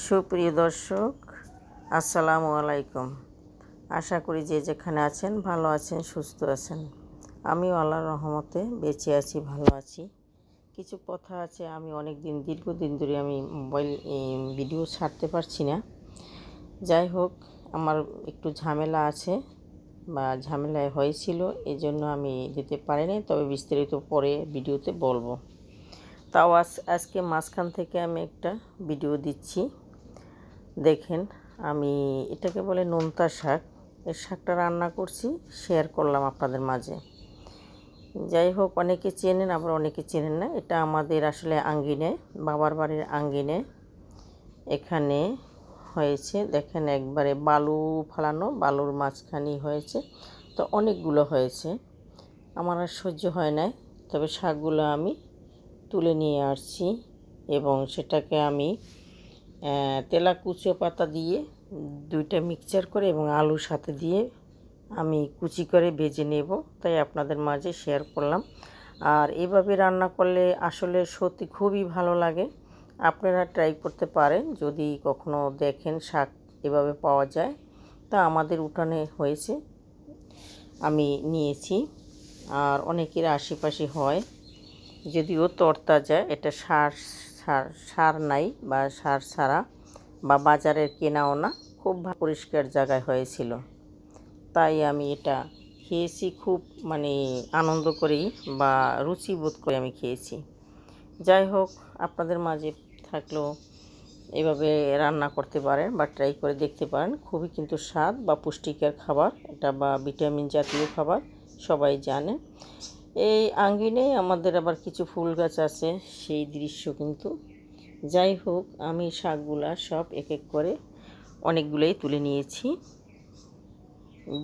সুপ্রিয় দর্শক, আসসালামু আলাইকুম। আশা করি যে যেখানে আছেন ভালো আছেন, সুস্থ আছেন। আমিও আল্লাহর রহমতে বেঁচে আছি, ভালো আছি। কিছু কথা আছে, আমি দীর্ঘদিন ধরে আমি মোবাইল ভিডিও ছাড়তে পারছি না। যাই হোক, আমার একটু ঝামেলা আছে বা ঝামেলায় হয়েছিল, এই জন্য আমি দিতে পারিনি। তবে বিস্তারিত পরে ভিডিওতে বলবো। তাও আজকে মাঝখান থেকে আমি একটা ভিডিও দিচ্ছি। দেখেন, আমি এটাকে বলে নোনতা শাক। এই শাকটা রান্না করছি, শেয়ার করলাম আপনাদের মাঝে। যাই হোক, অনেকে চেনেন আবার অনেকে চেনেন না। এটা আমাদের আসলে আঙ্গিনে, বাবার বাড়ির আঙ্গিনে এখানে হয়েছে। দেখেন, একবারে বালু ফালানো, বালুর মাঝখানে হয়েছে। তো অনেকগুলো হয়েছে, আমার আর সহ্য হয় নাই। তবে শাকগুলো আমি তুলে নিয়ে আসছি এবং সেটাকে আমি তেলাকুচো পাতা দিয়ে দুইটা মিক্সচার করে এবং আলুর সাথে দিয়ে আমি কুচি করে ভেজে নেব, তাই আপনাদের মাঝে শেয়ার করলাম। আর এভাবে রান্না করলে আসলে সত্যি খুবই ভালো লাগে। আপনারা ট্রাই করতে পারেন যদি কখনো দেখেন শাক এভাবে পাওয়া যায়। তা আমাদের উঠানে হয়েছে, আমি নিয়েছি। আর অনেকের আশেপাশে হয়, যদিও তরতাজা, এটা সার সার সার নাই বা সার ছাড়া বা বাজারের কেনাও না, খুব পরিষ্কার জায়গায় হয়েছিল। তাই আমি এটা খেয়েছি, খুব আনন্দ করেই বা রুচি বোধ করে আমি খেয়েছি। যাই হোক, আপনাদের মাঝে থাকলেও এভাবে রান্না করতে পারেন বা ট্রাই করে দেখতে পারেন। খুবই কিন্তু স্বাদ বা পুষ্টিকর খাবার এটা, বা ভিটামিন জাতীয় খাবার, সবাই জানে। এই আঙ্গিনে আমাদের আবার কিছু ফুল গাছ আছে, সেই দৃশ্য কিন্তু। যাই হোক, আমি শাকগুলা সব এক এক করে অনেকগুলোই তুলে নিয়েছি।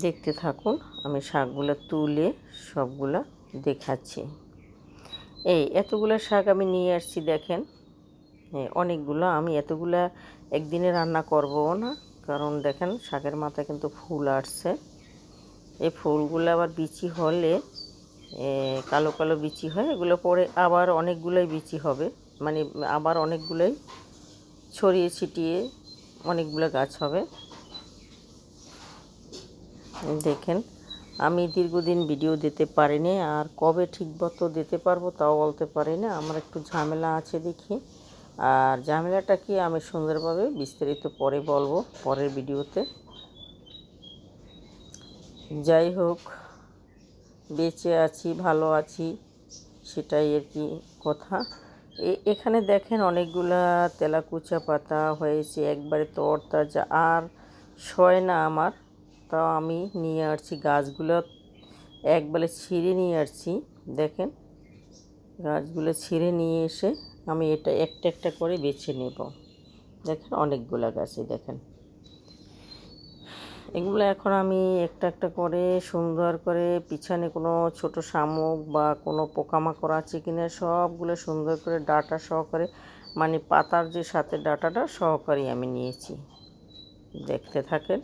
দেখতে থাকুন, আমি শাকগুলো তুলে সবগুলা দেখাচ্ছি। এতগুলো শাক আমি নিয়ে আসছি, দেখেন। অনেকগুলো, আমি এতগুলা একদিনে রান্না করবো না, কারণ দেখেন শাকের মাথায় কিন্তু ফুল আসছে। এই ফুলগুলো আবার বিচি হলে কালো কালো বিচি হয়, এগুলো পরে আবার অনেকগুলোই বিচি হবে, আবার অনেকগুলোই ছড়িয়ে ছিটিয়ে অনেকগুলো গাছ হবে। দেখেন, আমি দীর্ঘদিন ভিডিও দিতে পারিনি, আর কবে ঠিকমতো দিতে পারবো তাও বলতে পারি না। আমার একটু ঝামেলা আছে দেখি, আর ঝামেলাটা কি আমি সুন্দরভাবে বিস্তারিত পরে বলবো পরের ভিডিওতে। যাই হোক, বেঁচে আছি, ভালো আছি, সেটাই আর কি কথা। এখানে দেখেন অনেকগুলা তেলাকুচা পাতা হয়েছে, একবারে তরতাজা, আর সয় না আমার। তাও আমি নিয়ে আসছি গাছগুলো, একবারে ছিঁড়ে নিয়ে আসছি। দেখেন, গাছগুলো ছিঁড়ে নিয়ে এসে আমি এটা একটা একটা করে বেছে নেব। দেখেন, অনেকগুলো গাছে দেখেন, এগুলো এখন আমি একটা একটা করে সুন্দর করে, পিছনে কোনো ছোট শামুক বা কোনো পোকামাকড় আছে কিনা সবগুলো সুন্দর করে ডাটা সহকারে, পাতার যে সাথে ডাটাটা সহকারে আমি নিয়েছি। দেখতে থাকেন,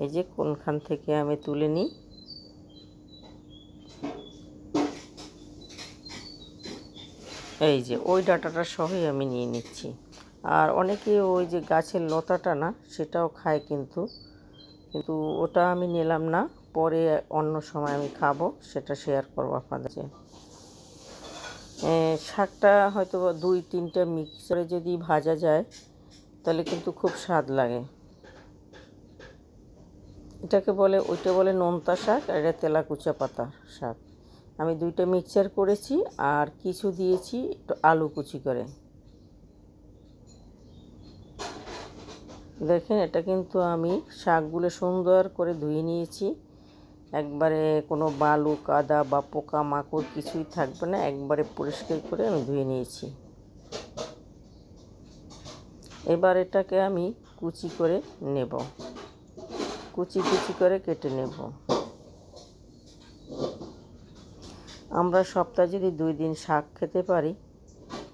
এই যে কোনখান থেকে আমি তুলে নিই। এই যে ওই ডাটাটা সহই আমি নিয়ে নিচ্ছি। আর অনেকে ওই যে গাছের লতাটা না, সেটাও খায়, কিন্তু ওটা আমি নিলাম না, পরে অন্য সময় আমি খাবো, সেটা শেয়ার করবো আপনাদের। শাকটা হয়তো 2-3টা মিক্সারে যদি ভাজা যায় তাহলে কিন্তু খুব স্বাদ লাগে। ওইটা বলে নোনতা শাক, আর এটা তেলাকুচা পাতা শাক। আমি 2টা মিক্সচার করেছি, আর কিছু দিয়েছি একটু আলু কুচি করে। দেখেন, এটা কিন্তু আমি শাকগুলো সুন্দর করে ধুয়ে নিয়েছি, একবারে কোনো বালু কাদা বা পোকা মাকড় কিছুই থাকবে না, একবারে পরিষ্কার করে আমি ধুয়ে নিয়েছি। এবার এটাকে আমি কুচি করে নেব, কুচি কুচি করে কেটে নেব। আমরা সপ্তাহে যদি 2 দিন শাক খেতে পারি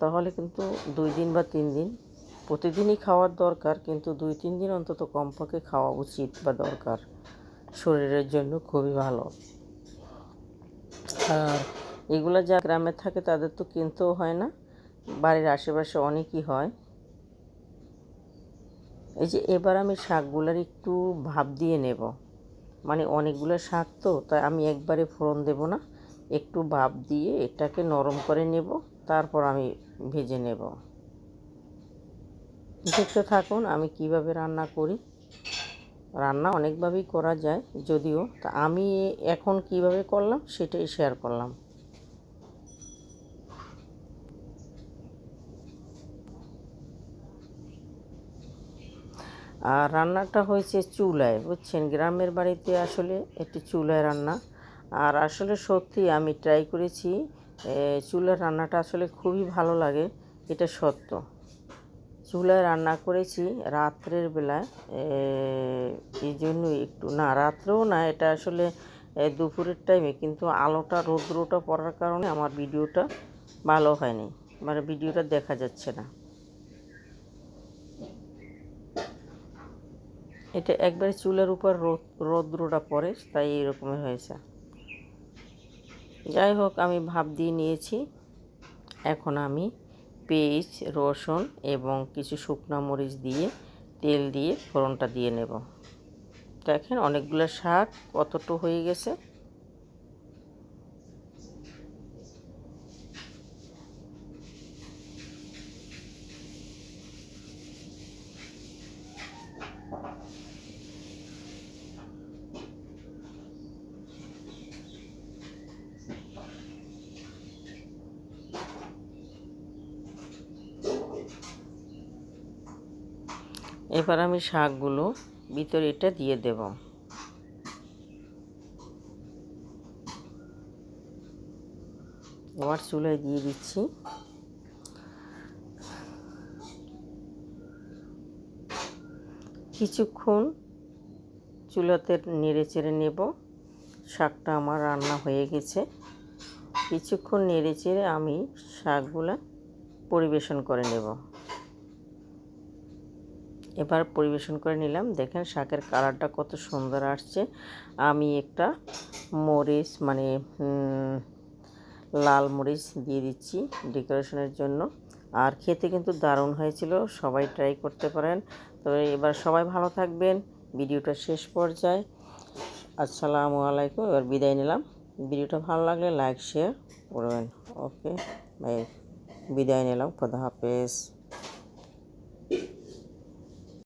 তাহলে কিন্তু 2 দিন বা 3 দিন, প্রতিদিনই খাওয়ার দরকার, কিন্তু 2-3 দিন অন্তত কমপক্ষে খাওয়া উচিত বা দরকার, শরীরের জন্য খুবই ভালো। আর এগুলো যা গ্রামে থাকে তাদের তো কিনতেও হয় না, বাড়ির আশেপাশে অনেকই হয়। এই যে এবার আমি শাকগুলোর একটু ভাপ দিয়ে নেব, মানে অনেকগুলো শাক তো, তাই আমি একবারে ফোড়ন দেব না, একটু ভাপ দিয়ে এটাকে নরম করে নেব, তারপর আমি ভেজে নেব। দেখতে থাকুন আমি কিভাবে রান্না করি। রান্না অনেকভাবেই করা যায় যদিও, তা আমি এখন কিভাবে করলাম সেটাই শেয়ার করলাম। আর রান্নাটা হয়েছে চুলায়, বুঝছেন, গ্রামের বাড়িতে আসলে একটি চুলায় রান্না। আর আসলে সত্যি আমি ট্রাই করেছি, চুলার রান্নাটা আসলে খুবই ভালো লাগে, এটা সত্য। চুলায় রান্না করেছি রাত্রের বেলায়, এই জন্যই একটু, না রাত্রেও না, এটা আসলে দুপুরের টাইমে, কিন্তু আলোটা রৌদ্রটা পড়ার কারণে আমার ভিডিওটা ভালো হয়নি, মানে ভিডিওটা দেখা যাচ্ছে না। এটা একবারে চুলের উপর রৌদ্রটা পড়ে, তাই এরকমই হয়েছে। যাই হোক, আমি ভাপ দিয়ে নিয়েছি। এখন আমি পেঁয়াজ, রসুন এবং কিছু শুকনো মরিচ দিয়ে তেল দিয়ে ফোড়নটা দিয়ে নেব। দেখেন অনেকগুলো শাক কতটুকু হয়ে গেছে। এবার আমি শাকগুলো ভিতরে এটা দিয়ে দেব। আবার চুলায় দিয়ে দিচ্ছি। কিছুক্ষণ চুলাতে নেড়ে চেড়ে নেব। শাকটা আমার রান্না হয়ে গেছে। কিছুক্ষণ নেড়ে চেড়ে আমি শাকগুলো পরিবেশন করে নেব। এবার পরিবেশন করে নিলাম। দেখেন শাকের কালারটা কত সুন্দর আসছে। আমি একটা মরিচ, মানে লাল মরিচ দিয়ে দিচ্ছি ডেকোরেশনের জন্য। আর খেতে কিন্তু দারুণ হয়েছিল, সবাই ট্রাই করতে পারেন। তো এবার সবাই ভালো থাকবেন। ভিডিওটা শেষ পর্যায়ে, আসসালামু আলাইকুম। এবার বিদায় নিলাম। ভিডিওটা ভালো লাগলে লাইক শেয়ার করবেন। ওকে, বাই, বিদায় নিলাম। খোদা হাফেজ।